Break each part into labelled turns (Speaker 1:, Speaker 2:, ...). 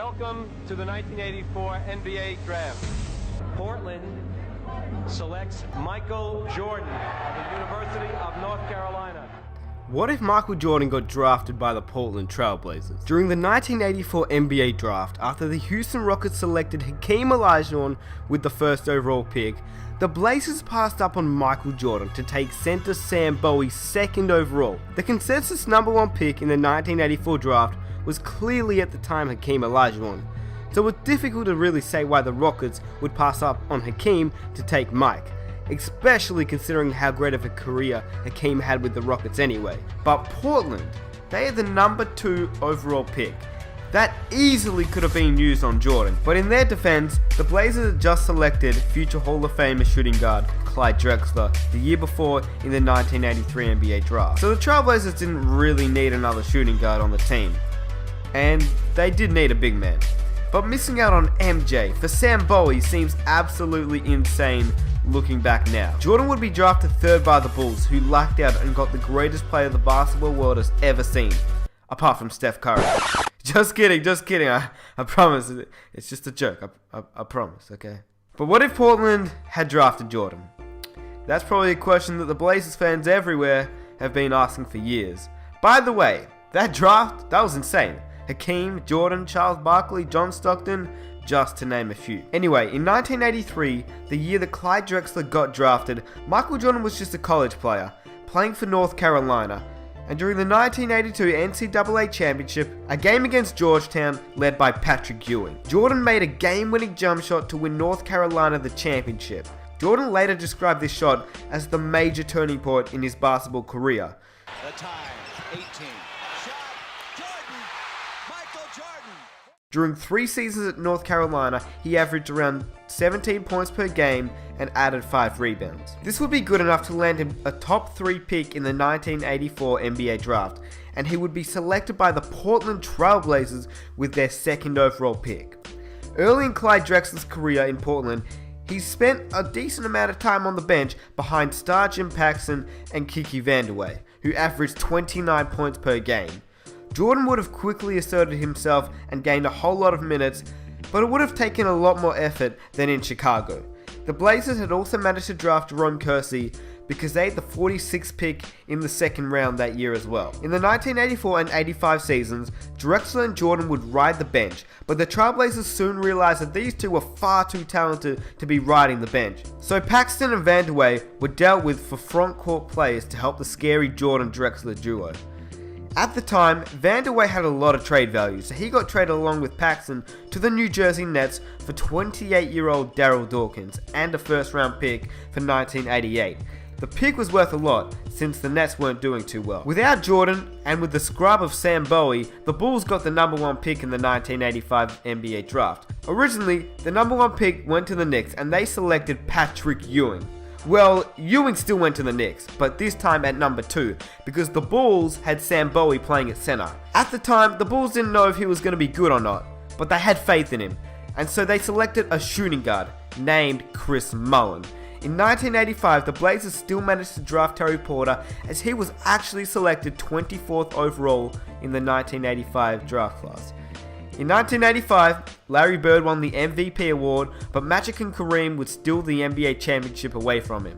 Speaker 1: Welcome to the 1984 NBA Draft. Portland selects Michael Jordan of the University of North Carolina.
Speaker 2: What if Michael Jordan got drafted by the Portland Trailblazers? During the 1984 NBA Draft, after the Houston Rockets selected Hakeem Olajuwon with the first overall pick, the Blazers passed up on Michael Jordan to take center Sam Bowie second overall. The consensus number one pick in the 1984 draft was clearly at the time Hakeem Olajuwon, so it's difficult to really say why the Rockets would pass up on Hakeem to take Mike, especially considering how great of a career Hakeem had with the Rockets anyway. But Portland, they had the number 2 overall pick. That easily could have been used on Jordan, but in their defense, the Blazers had just selected future Hall of Famer shooting guard Clyde Drexler the year before in the 1983 NBA draft. So the Trailblazers didn't really need another shooting guard on the team, and they did need a big man. But missing out on MJ for Sam Bowie seems absolutely insane looking back now. Jordan would be drafted third by the Bulls, who lucked out and got the greatest player the basketball world has ever seen, apart from Steph Curry. Just kidding. I promise. It's just a joke. I promise, okay? But what if Portland had drafted Jordan? That's probably a question that the Blazers fans everywhere have been asking for years. By the way, that draft, that was insane. Hakeem, Jordan, Charles Barkley, John Stockton, just to name a few. Anyway, in 1983, the year that Clyde Drexler got drafted, Michael Jordan was just a college player, playing for North Carolina. And during the 1982 NCAA Championship, a game against Georgetown led by Patrick Ewing, Jordan made a game-winning jump shot to win North Carolina the championship. Jordan later described this shot as the major turning point in his basketball career.
Speaker 3: The time, 18. Shot, Jordan, Michael Jordan.
Speaker 2: During 3 seasons at North Carolina, he averaged around 17 points per game and added 5 rebounds. This would be good enough to land him a top 3 pick in the 1984 NBA draft, and he would be selected by the Portland Trailblazers with their second overall pick. Early in Clyde Drexler's career in Portland, he spent a decent amount of time on the bench behind star Jim Paxson and Kiki Vandeweghe, who averaged 29 points per game. Jordan would have quickly asserted himself and gained a whole lot of minutes, but it would have taken a lot more effort than in Chicago. The Blazers had also managed to draft Jerome Kersey because they had the 46th pick in the second round that year as well. In the 1984 and 85 seasons, Drexler and Jordan would ride the bench, but the Trailblazers soon realized that these two were far too talented to be riding the bench. So Paxson and Vandeweghe were dealt with for front court players to help the scary Jordan-Drexler duo. At the time, Vandeweghe had a lot of trade value, so he got traded along with Paxson to the New Jersey Nets for 28-year-old Darryl Dawkins and a first-round pick for 1988. The pick was worth a lot, since the Nets weren't doing too well. Without Jordan, and with the scrub of Sam Bowie, the Bulls got the number 1 pick in the 1985 NBA draft. Originally, the number 1 pick went to the Knicks, and they selected Patrick Ewing. Well, Ewing still went to the Knicks, but this time at number 2, because the Bulls had Sam Bowie playing at center. At the time, the Bulls didn't know if he was going to be good or not, but they had faith in him, and so they selected a shooting guard named Chris Mullin. In 1985, the Blazers still managed to draft Terry Porter, as he was actually selected 24th overall in the 1985 draft class. In 1985, Larry Bird won the MVP award, but Magic and Kareem would steal the NBA championship away from him.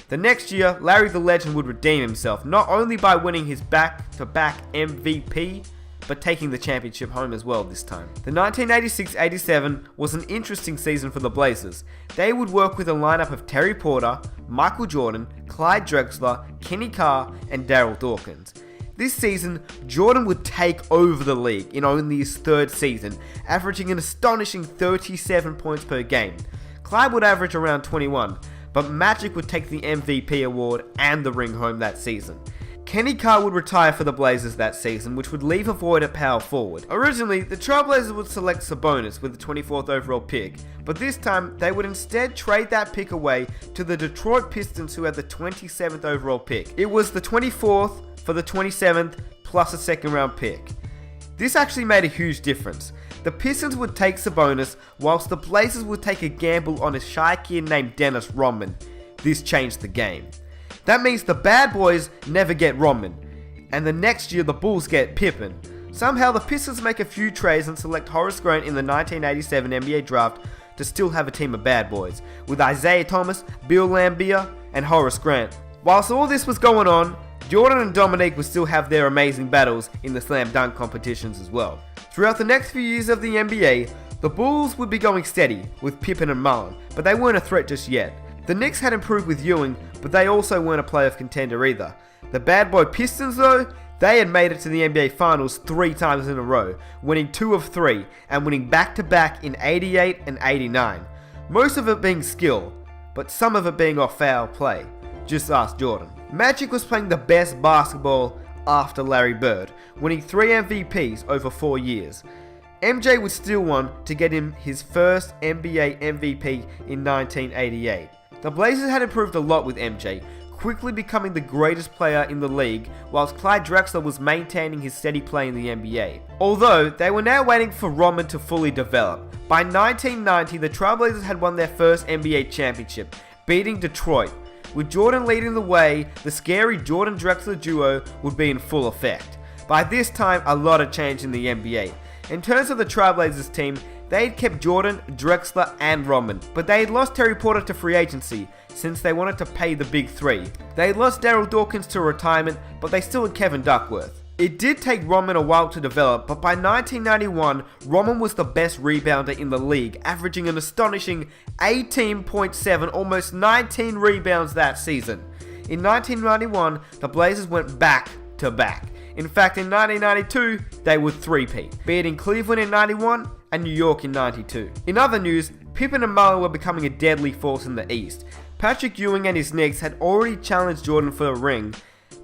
Speaker 2: The next year, Larry the Legend would redeem himself, not only by winning his back-to-back MVP, but taking the championship home as well this time. The 1986-87 was an interesting season for the Blazers. They would work with a lineup of Terry Porter, Michael Jordan, Clyde Drexler, Kenny Carr, and Darryl Dawkins. This season, Jordan would take over the league in only his 3rd season, averaging an astonishing 37 points per game. Clyde would average around 21, but Magic would take the MVP award and the ring home that season. Kenny Carr would retire for the Blazers that season, which would leave a void at power forward. Originally, the Trailblazers would select Sabonis with the 24th overall pick, but this time they would instead trade that pick away to the Detroit Pistons, who had the 27th overall pick. It was the 24th for the 27th plus a second round pick. This actually made a huge difference. The Pistons would take Sabonis, whilst the Blazers would take a gamble on a shy kid named Dennis Rodman. This changed the game. That means the bad boys never get Rodman, and the next year the Bulls get Pippen. Somehow the Pistons make a few trades and select Horace Grant in the 1987 NBA draft to still have a team of bad boys, with Isaiah Thomas, Bill Laimbeer, and Horace Grant. Whilst all this was going on, Jordan and Dominique would still have their amazing battles in the slam dunk competitions as well. Throughout the next few years of the NBA, the Bulls would be going steady with Pippen and Mullen, but they weren't a threat just yet. The Knicks had improved with Ewing, but they also weren't a playoff contender either. The bad boy Pistons though, they had made it to the NBA Finals 3 times in a row, winning 2 of 3 and winning back-to-back in 88 and 89. Most of it being skill, but some of it being off foul play. Just ask Jordan. Magic was playing the best basketball after Larry Bird, winning 3 MVPs over 4 years. MJ would still want to get him his first NBA MVP in 1988. The Blazers had improved a lot with MJ, quickly becoming the greatest player in the league, whilst Clyde Drexler was maintaining his steady play in the NBA. Although, they were now waiting for Rodman to fully develop. By 1990, the Trailblazers had won their first NBA championship, beating Detroit. With Jordan leading the way, the scary Jordan-Drexler duo would be in full effect. By this time, a lot had changed in the NBA. In terms of the Trailblazers team, they had kept Jordan, Drexler, and Rodman, but they had lost Terry Porter to free agency, since they wanted to pay the big three. They had lost Darryl Dawkins to retirement, but they still had Kevin Duckworth. It did take Rodman a while to develop, but by 1991, Rodman was the best rebounder in the league, averaging an astonishing 18.7, almost 19 rebounds that season. In 1991, the Blazers went back-to-back. In fact, in 1992, they would three-peat, beating Cleveland in 91 and New York in 92. In other news, Pippen and Mullen were becoming a deadly force in the East. Patrick Ewing and his Knicks had already challenged Jordan for a ring.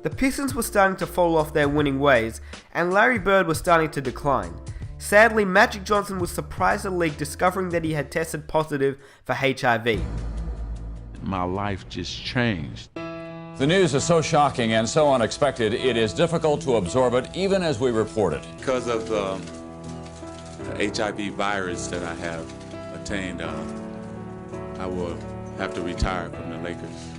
Speaker 2: The Pistons were starting to fall off their winning ways, and Larry Bird was starting to decline. Sadly, Magic Johnson was surprised the league discovering that he had tested positive for HIV.
Speaker 4: My life just changed.
Speaker 5: The news is so shocking and so unexpected, it is difficult to absorb it even as we report it.
Speaker 4: Because of the HIV virus that I have attained, I will have to retire from the Lakers.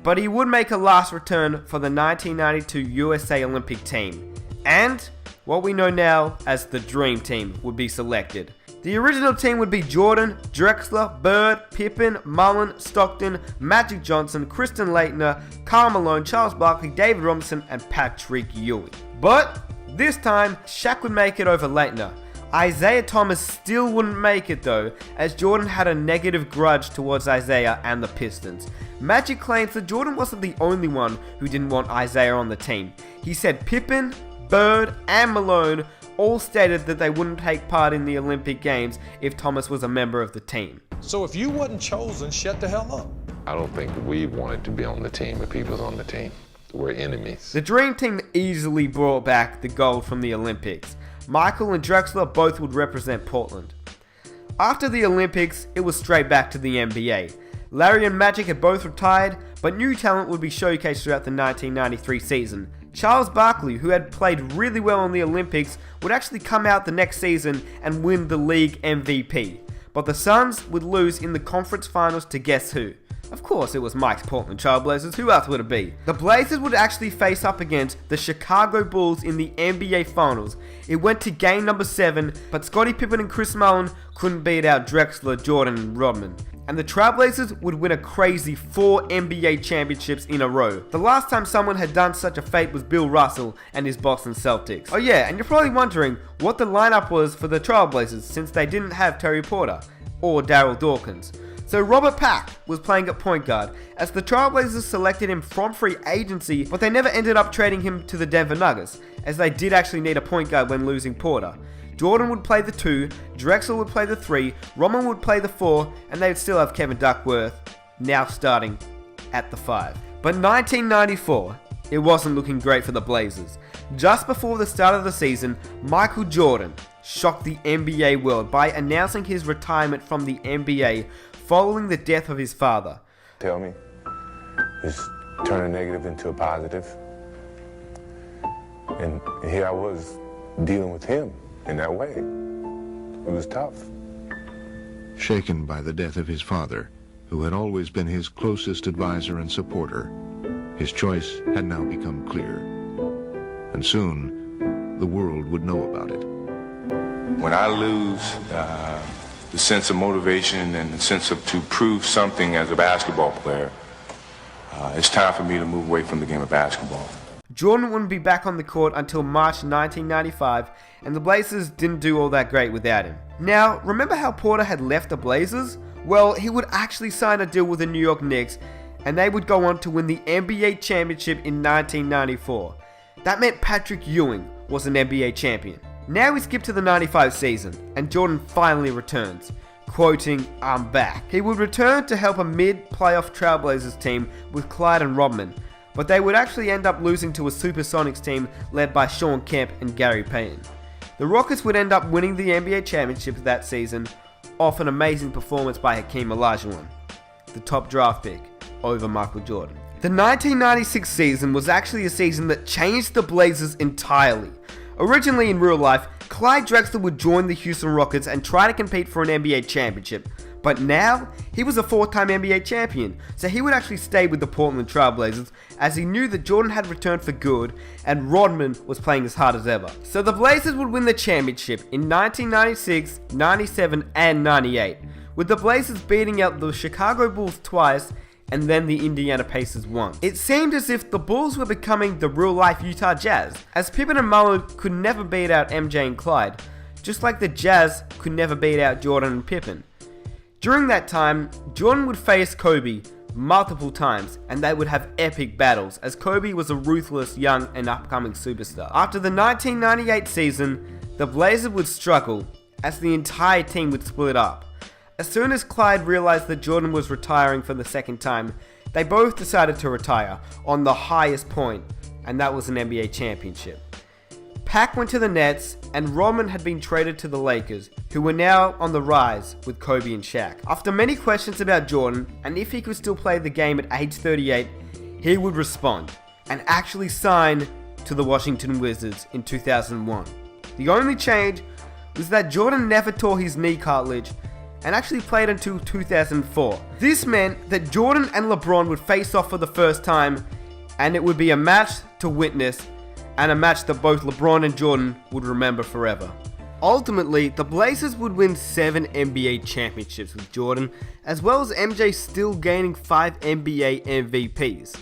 Speaker 2: But he would make a last return for the 1992 USA Olympic team. And what we know now as the Dream Team would be selected. The original team would be Jordan, Drexler, Bird, Pippen, Mullen, Stockton, Magic Johnson, Kristen Leitner, Karl Malone, Charles Barkley, David Robinson, and Patrick Ewing. But this time, Shaq would make it over Leitner. Isaiah Thomas still wouldn't make it though, as Jordan had a negative grudge towards Isaiah and the Pistons. Magic claims that Jordan wasn't the only one who didn't want Isaiah on the team. He said Pippen, Bird, and Malone all stated that they wouldn't take part in the Olympic Games if Thomas was a member of the team.
Speaker 6: So if you wasn't chosen, shut the hell up.
Speaker 7: I don't think we wanted to be on the team if he was on the team. We're enemies.
Speaker 2: The Dream Team easily brought back the gold from the Olympics. Michael and Drexler both would represent Portland. After the Olympics, it was straight back to the NBA. Larry and Magic had both retired, but new talent would be showcased throughout the 1993 season. Charles Barkley, who had played really well in the Olympics, would actually come out the next season and win the league MVP. But the Suns would lose in the conference finals to guess who? Of course it was Mike's Portland Trailblazers, who else would it be? The Blazers would actually face up against the Chicago Bulls in the NBA Finals. It went to game number 7, but Scottie Pippen and Chris Mullin couldn't beat out Drexler, Jordan, and Rodman. And the Trailblazers would win a crazy 4 NBA championships in a row. The last time someone had done such a feat was Bill Russell and his Boston Celtics. Oh yeah, and you're probably wondering what the lineup was for the Trailblazers since they didn't have Terry Porter or Darryl Dawkins. So Robert Pack was playing at point guard, as the Trailblazers selected him from free agency, but they never ended up trading him to the Denver Nuggets, as they did actually need a point guard when losing Porter. Jordan would play the 2, Drexler would play the 3, Rodman would play the 4, and they would still have Kevin Duckworth, now starting at the 5. But 1994, it wasn't looking great for the Blazers. Just before the start of the season, Michael Jordan shocked the NBA world by announcing his retirement from the NBA following the death of his father.
Speaker 7: Tell me, just turn a negative into a positive. And here I was dealing with him in that way. It was tough.
Speaker 8: Shaken by the death of his father, who had always been his closest advisor and supporter, his choice had now become clear. And soon, the world would know about it.
Speaker 7: When I lose the sense of motivation and the sense of to prove something as a basketball player, it's time for me to move away from the game of basketball.
Speaker 2: Jordan wouldn't be back on the court until March 1995, and the Blazers didn't do all that great without him. Now, remember how Porter had left the Blazers? Well, he would actually sign a deal with the New York Knicks, and they would go on to win the NBA championship in 1994. That meant Patrick Ewing was an NBA champion. Now we skip to the 95 season, and Jordan finally returns, quoting, "I'm back." He would return to help a mid-playoff Trailblazers team with Clyde and Rodman, but they would actually end up losing to a Supersonics team led by Sean Kemp and Gary Payton. The Rockets would end up winning the NBA championship that season off an amazing performance by Hakeem Olajuwon, the top draft pick, over Michael Jordan. The 1996 season was actually a season that changed the Blazers entirely. Originally in real life, Clyde Drexler would join the Houston Rockets and try to compete for an NBA championship. But now, he was a 4-time NBA champion, so he would actually stay with the Portland Trailblazers as he knew that Jordan had returned for good and Rodman was playing as hard as ever. So the Blazers would win the championship in 1996, 97 and 98, with the Blazers beating out the Chicago Bulls twice and then the Indiana Pacers once. It seemed as if the Bulls were becoming the real-life Utah Jazz, as Pippen and Mullin could never beat out MJ and Clyde, just like the Jazz could never beat out Jordan and Pippen. During that time, Jordan would face Kobe multiple times, and they would have epic battles, as Kobe was a ruthless young and upcoming superstar. After the 1998 season, the Blazers would struggle, as the entire team would split up. As soon as Clyde realized that Jordan was retiring for the second time, they both decided to retire on the highest point, and that was an NBA championship. Pac went to the Nets, and Rodman had been traded to the Lakers, who were now on the rise with Kobe and Shaq. After many questions about Jordan, and if he could still play the game at age 38, he would respond, and actually sign to the Washington Wizards in 2001. The only change was that Jordan never tore his knee cartilage, and actually played until 2004. This meant that Jordan and LeBron would face off for the first time, and it would be a match to witness, and a match that both LeBron and Jordan would remember forever. Ultimately, the Blazers would win 7 NBA championships with Jordan, as well as MJ still gaining 5 NBA MVPs.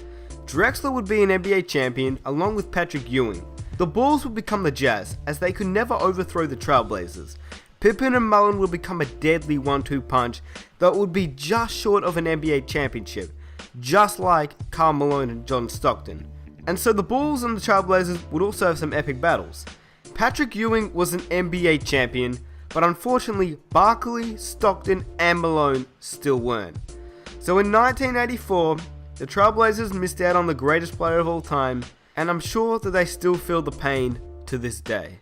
Speaker 2: Drexler would be an NBA champion along with Patrick Ewing. The Bulls would become the Jazz, as they could never overthrow the Trailblazers. Pippen and Mullin would become a deadly 1-2 punch that would be just short of an NBA championship, just like Karl Malone and John Stockton. And so the Bulls and the Trailblazers would also have some epic battles. Patrick Ewing was an NBA champion, but unfortunately Barkley, Stockton and Malone still weren't. So in 1984, the Trailblazers missed out on the greatest player of all time, and I'm sure that they still feel the pain to this day.